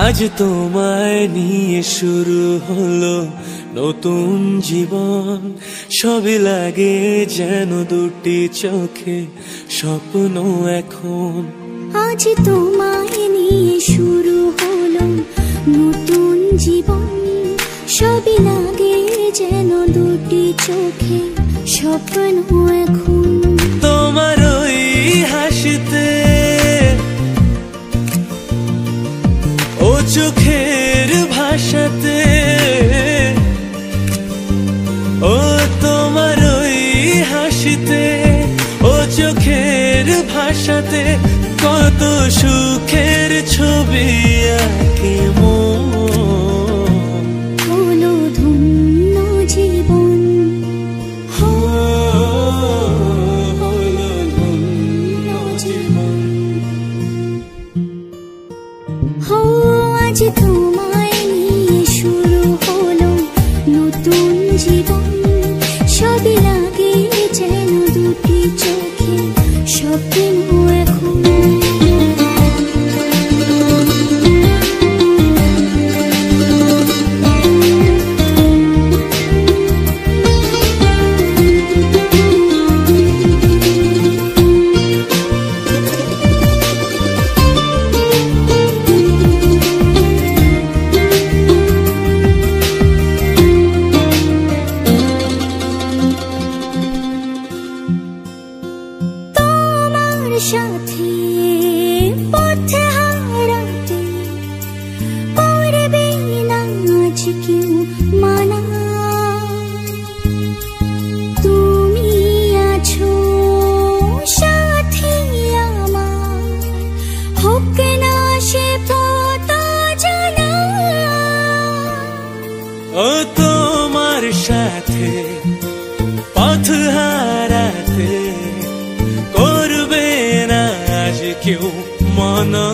আজ তোমায় নিয়ে শুরু হলো নতুন জীবন। সবই লাগে যেন দুটি চোখে স্বপ্ন এখন। আজ তোমায় নিয়ে শুরু হলো নতুন জীবন। সবই লাগে যেন দুটি চোখে স্বপ্ন এখন। তোমার ওই হাসিতে ও চোখের ভাষাতে, ও তোমার ওই হাসিতে ও চোখের ভাষাতে কত সুখের ছবি আঁকে মন। হলো ধন্য জীবন, হলো ধন্য জীবন। হো আজ তোমায় নিয়ে শুরু হলো নতুন জীবন। সবই লাগে যেন দুটি চোখে স্বপ্ন এখন। সাথে পথে হারাতে করবে না আজ কেউ মানা। তুমি আছো সাথে আমার, হোক না সে পথ জানা। ও তোমার সাথে পথ হারাতে করবে না আজ কেউ মানা।